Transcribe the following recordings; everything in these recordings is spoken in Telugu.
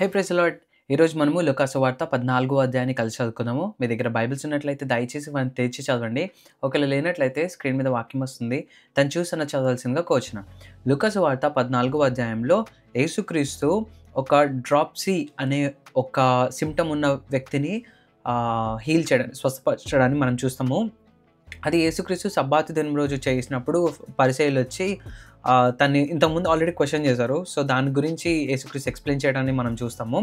హే ప్రైజ్ లార్డ్. ఈరోజు మనము లూకా సువార్త 14వ అధ్యాయాన్ని కలిసి చదువుకుందాము. మీ దగ్గర బైబిల్స్ ఉన్నట్లయితే దయచేసి వాటిని తెరిచి చదవండి. ఒకవేళ లేనట్లయితే స్క్రీన్ మీద వాక్యం వస్తుంది. దాన్ని చూసన్నా చదవాల్సిందిగా కోరుచున్నాను. లూకా సువార్త 14వ అధ్యాయంలో యేసుక్రీస్తు ఒక డ్రాప్సీ అనే ఒక సింప్టమ్ ఉన్న వ్యక్తిని హీల్ చేయడం, స్వస్థపరచడాన్ని మనం చూస్తాము. అది యేసుక్రీస్తు సబ్బాతు దినం రోజు చేసినప్పుడు పరిసయ్యులొచ్చి తన్ని ఇంతకుముందు ఆల్రెడీ క్వెషన్ చేశారు. సో, దాని గురించి యేసుక్రీస్తు ఎక్స్‌ప్లెయిన్ చేయడాన్ని మనం చూస్తాము.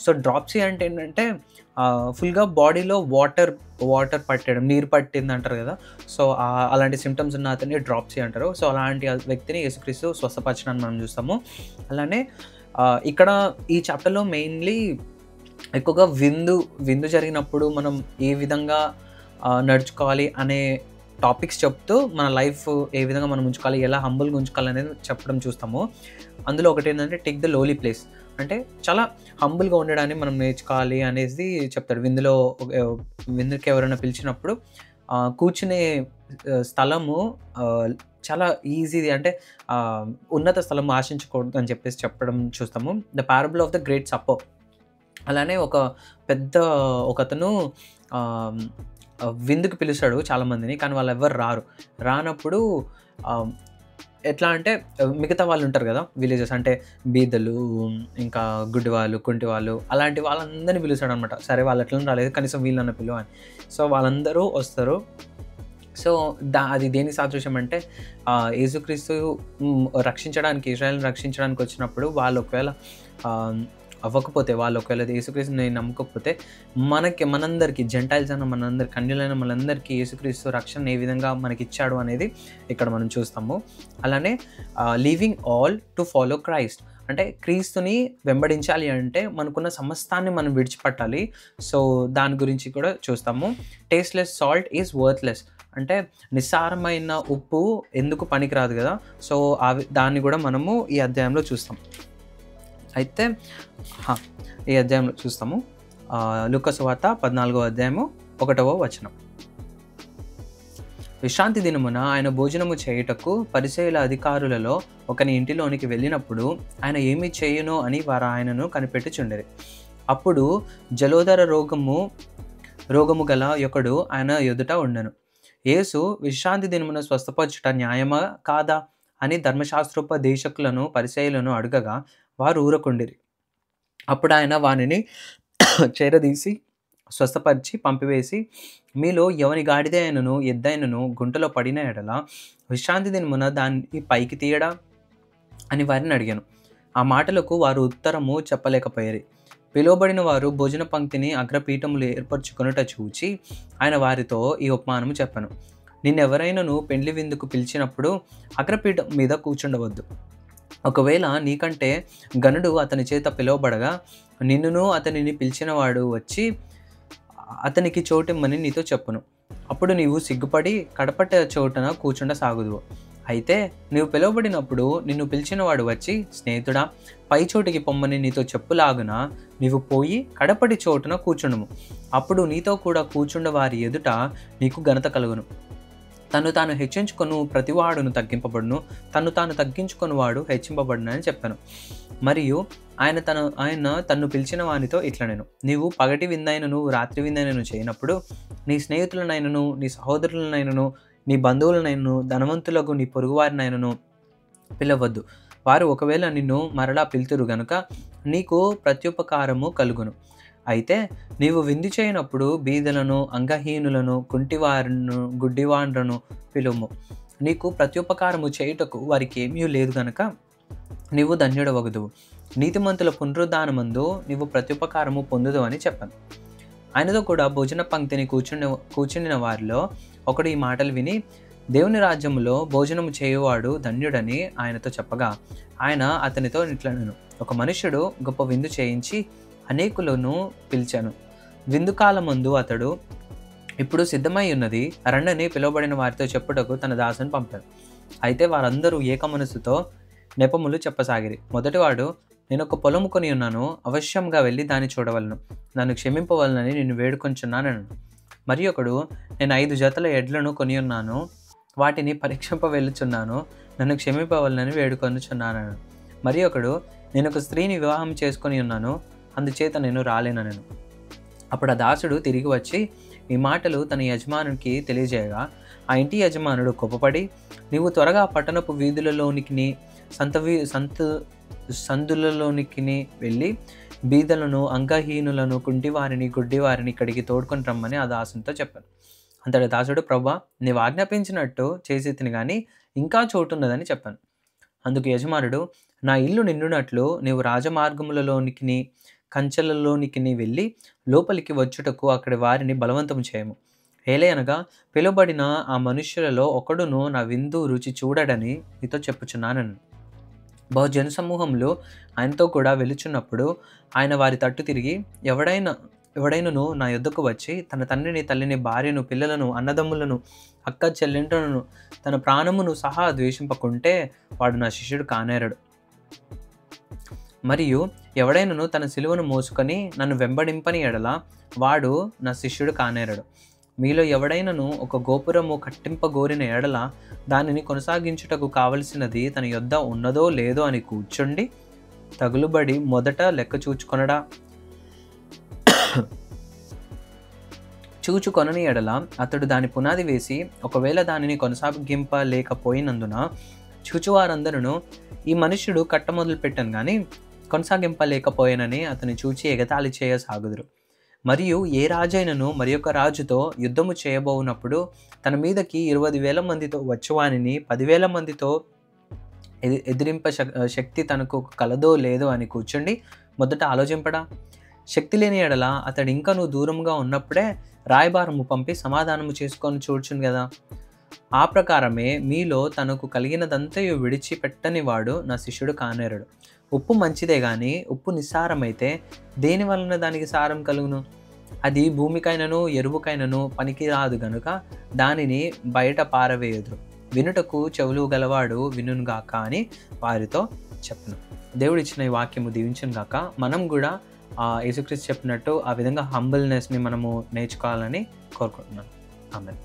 సో, డ్రాప్సీ అంటే ఏంటంటే ఫుల్‌గా బాడీలో వాటర్ పట్టేయడం, నీరు పట్టిందంటారు కదా! సో, అలాంటి సింప్టమ్స్ ఉన్న అతన్ని డ్రాప్సీ అంటారు. సో, అలాంటి వ్యక్తిని యేసుక్రీస్తు స్వస్థపరచడాన్ని మనం చూస్తాము. అలానే ఇక్కడ ఈ చాప్టర్‌లో మెయిన్‌లీ ఎక్కువగా విందు జరిగినప్పుడు మనం ఏ విధంగా నడుచుకోవాలి అనే టాపిక్స్ చెప్తూ మన లైఫ్ ఏ విధంగా మనం ఉంచుకోవాలి, ఎలా హంబుల్గా ఉంచుకోవాలి అనేది చెప్పడం చూస్తాము. అందులో ఒకటి ఏంటంటే టేక్ ద లోలీ ప్లేస్, అంటే చాలా హంబుల్గా ఉండడాన్ని మనం నేర్చుకోవాలి అనేసి చెప్తాడు. విందుకి ఎవరైనా పిలిచినప్పుడు కూర్చునే స్థలము చాలా ఈజీది, అంటే ఉన్నత స్థలం ఆశించకూడదు అని చెప్పేసి చెప్పడం చూస్తాము. The parable of the great supper. అలానే ఒకతను విందుకు పిలుస్తాడు చాలామందిని, కానీ వాళ్ళు ఎవ్వరు రానప్పుడు ఎట్లా అంటే మిగతా వాళ్ళు ఉంటారు కదా విలేజెస్, అంటే బీదలు, ఇంకా గుడ్డివాళ్ళు, కుంటివాళ్ళు, అలాంటి వాళ్ళందరినీ పిలుస్తాడు అనమాట. సరే వాళ్ళు ఎట్లా రాలేదు, కనీసం వీళ్ళన్న పిలువ అని. సో, వాళ్ళందరూ వస్తారు. సో, అది దేనికి సాదృశ్యం అంటే యేసుక్రీస్తు ఇజ్రాయెల్‌ని రక్షించడానికి వచ్చినప్పుడు వాళ్ళు ఒకవేళ వాళ్ళు ఒకవేళ యేసుక్రీస్తుని నమ్మకపోతే మనందరికీ జెంటైల్స్ అయిన మనందరికి, అన్యులైన మనందరికీ యేసుక్రీస్తు రక్షణ ఏ విధంగా మనకిచ్చాడు అనేది ఇక్కడ మనం చూస్తాము. అలానే leaving all to follow Christ, అంటే క్రీస్తుని వెంబడించాలి అంటే మనకున్న సమస్తాన్ని మనం విడిచిపెట్టాలి. సో, దాని గురించి కూడా చూస్తాము. టేస్ట్‌లెస్ సాల్ట్ ఈజ్ వర్త్‌లెస్, అంటే నిస్సారమైన ఉప్పు ఎందుకు పనికిరాదు కదా! సో, దాన్ని కూడా మనము ఈ అధ్యాయంలో చూస్తాం. అయితే ఈ అధ్యాయంలో చూస్తాము. లూకా సువార్త 14వ అధ్యాయము 1వ వచనం. విశ్రాంతి దినమున ఆయన భోజనము చేయుటకు పరిసయ్యుల అధికారులలో ఒకని ఇంటిలోనికి వెళ్ళినప్పుడు ఆయన ఏమి చేయునో అని వారు ఆయనను కనిపెట్టుచుండిరి. అప్పుడు జలోదర రోగము గల ఒకడు ఆయన ఎదుట ఉండెను. యేసు విశ్రాంతి దినమున స్వస్థపరచుట న్యాయమా కాదా అని ధర్మశాస్త్రోపదేశకులను పరిసయ్యులను అడగగా వారు ఊరకుండిరి. అప్పుడు ఆయన వానిని చేరదీసి స్వస్థపరిచి పంపివేసి, మీలో ఎవని గాడిద అయినను ఎద్దైనను గుంటలో పడిన ఎడల విశ్రాంతి దినమున దాన్ని పైకి తీయడా అని వారిని అడిగాను. ఆ మాటలకు వారు ఉత్తరము చెప్పలేకపోయారు. పిలువబడిన వారు భోజన పంక్తిని అగ్రపీఠములు ఏర్పరచుకొనుట చూచి ఆయన వారితో ఈ ఉపమానము చెప్పాను. నిన్నెవరైనాను పెండ్లి విందుకు పిలిచినప్పుడు అగ్రపీఠం మీద కూర్చుండవద్దు. ఒకవేళ నీకంటే గనుడు అతని చేత పిలువబడగా నిన్నును అతనిని పిలిచినవాడు వచ్చి అతనికి చోటిమ్మని నీతో చెప్పును. అప్పుడు నీవు సిగ్గుపడి కడపట చోటన కూర్చుండ సాగుదువు. అయితే నీవు పిలువబడినప్పుడు నిన్ను పిలిచినవాడు వచ్చి, స్నేహితుడా, పై చోటికి పొమ్మని నీతో చెప్పులాగున నీవు పోయి కడపటి చోటున కూర్చుండుము. అప్పుడు నీతో కూడా కూర్చుండ వారి ఎదుట నీకు ఘనత కలుగును. తను తాను హెచ్చించుకొను ప్రతివాడును తగ్గింపబడును, తాను తగ్గించుకొని వాడు హెచ్చింపబడును అని చెప్పాను. మరియు ఆయన తన్ను పిలిచిన వానితో ఇట్లనెను, నీవు పగటి విందైనను రాత్రి విందైనను చేయనప్పుడు నీ స్నేహితులనైనను, నీ సహోదరులనైనను, నీ బంధువులనైనను, ధనవంతులకు నీ పొరుగువారినైనను పిలవద్దు. వారు ఒకవేళ నిన్ను మరలా పిలుతురు గనుక నీకు ప్రత్యుపకారము కలుగును. అయితే నీవు విందు చేయనప్పుడు బీదలను, అంగహీనులను, కుంటివారును, గుడ్డివాండ్రను పిలుము. నీకు ప్రత్యుపకారము చేయుటకు వారికి ఏమీ లేదు గనక నీవు ధన్యుడవగుదువు. నీతిమంతుల పునరుద్ధానమందు నీవు ప్రత్యుపకారము పొందుదు అని చెప్పాను. ఆయనతో కూడా భోజన పంక్తిని కూర్చుండిన వారిలో ఒకడు ఈ మాటలు విని, దేవుని రాజ్యములో భోజనము చేయువాడు ధన్యుడని ఆయనతో చెప్పగా ఆయన అతనితో ఇట్లనెను, ఒక మనుష్యుడు గొప్ప విందు చేయించి అనేకులను పిలిచాను. విందు కాలమందు అతడు, ఇప్పుడు సిద్ధమై ఉన్నది, రండని పిలువబడిన వారితో చెప్పుటకు తన దాసుని పంపాడు. అయితే వారందరూ ఏక మనసుతో నెపములు చెప్పసాగిరి. మొదటివాడు, నేను ఒక పొలము కొని ఉన్నాను, అవశ్యంగా వెళ్ళి దాన్ని చూడవలను, నన్ను క్షమింపవలనని నిన్ను వేడుకొంచున్నానను. మరి ఒకడు, నేను 5 జతల ఎడ్లను కొని ఉన్నాను, వాటిని పరీక్షింప వెళ్ళుచున్నాను, నన్ను క్షమింపవలనని వేడుకొనుచున్నానను. మరి ఒకడు, నేను ఒక స్త్రీని వివాహం చేసుకొని ఉన్నాను, అందుచేత నేను రాలేననెను. అప్పుడు ఆ దాసుడు తిరిగి వచ్చి ఈ మాటలు తన యజమానునికి తెలియజేయగా, ఆ ఇంటి యజమానుడు కోపపడి, నీవు త్వరగా పట్టణపు వీధులలోనికిని సందులలోనికిని వెళ్ళి బీదలను, అంగహీనులను, కుంటివారిని, గుడ్డివారిని ఇక్కడికి తోడుకొని రమ్మని ఆ దాసునితో చెప్పాను. అంతటి దాసుడు, ప్రభువా, నీవు ఆజ్ఞాపించినట్టు చేసితిని గాని ఇంకా చోటున్నదని చెప్పాను. అందుకు యజమానుడు, నా ఇల్లు నిండునట్లు నీవు రాజమార్గములలోనికిని కంచెలలోనికిని వెళ్ళి లోపలికి వచ్చుటకు అక్కడి వారిని బలవంతం చేయము. ఏలయనగా పిలువబడిన ఆ మనుష్యులలో ఒకడును నా విందు రుచి చూడడని నీతో చెప్పుచున్నానను. బహుజన సమూహంలో ఆయనతో కూడా వెలుచున్నప్పుడు ఆయన వారి తట్టు తిరిగి, ఎవడైనను నా యొద్దకు వచ్చి తన తండ్రిని, తల్లిని, భార్యను, పిల్లలను, అన్నదమ్ములను, అక్క చెల్లెండ్రులను, తన ప్రాణమును సహా ద్వేషింపకుంటే వాడు నా శిష్యుడు కానేరడు. మరియు ఎవడైనను తన సిలువను మోసుకొని నన్ను వెంబడింపని ఎడల వాడు నా శిష్యుడు కానేరడు. మీలో ఎవడైనను ఒక గోపురము కట్టింపగోరిన ఎడల దానిని కొనసాగించుటకు కావలసినది తన యొద్ద ఉన్నదో లేదో అని కూర్చుండి తగులుబడి మొదట లెక్క చూచుకొనని ఎడల అతడు దాని పునాది వేసి ఒకవేళ దానిని కొనసాగింపలేకపోయినందున చూచువారందరూ ఈ మనుష్యుడు కట్ట మొదలు పెట్టాను కానీ కొనసాగింపలేకపోయానని అతని చూచి ఎగతాళి చేయసాగుదురు. మరియు ఏ రాజైనను మరి యొక్క రాజుతో యుద్ధము చేయబోనప్పుడు తన మీదకి 20,000 మందితో వచ్చువానిని 10,000 మందితో ఎదిరింప శక్తి తనకు కలదో లేదో అని కూర్చుండి మొదట ఆలోచింపడా? శక్తి లేని ఎడల అతడు ఇంకా నువ్వు దూరంగా ఉన్నప్పుడే రాయబారము పంపి సమాధానము చేసుకొని చూడ్చును కదా. ఆ ప్రకారమే మీలో తనకు కలిగినదంతయు విడిచిపెట్టని వాడు నా శిష్యుడు కానేరడు. ఉప్పు మంచిదే కానీ ఉప్పు నిస్సారమైతే దేని వలన దానికి సారం కలుగును? అది భూమికైనను ఎరువుకైనను పనికి రాదు గనుక దానిని బయట పారవేయుదురు. వినుటకు చెవులు గలవాడు వినుగాక అని వారితో చెప్పును. దేవుడిచ్చిన ఈ వాక్యము దీవించును గాక. మనం కూడా యేసుక్రీస్తు చెప్పినట్టు ఆ విధంగా హంబల్నెస్ని మనము నేర్చుకోవాలని కోరుకుంటున్నాను. ఆమేన్.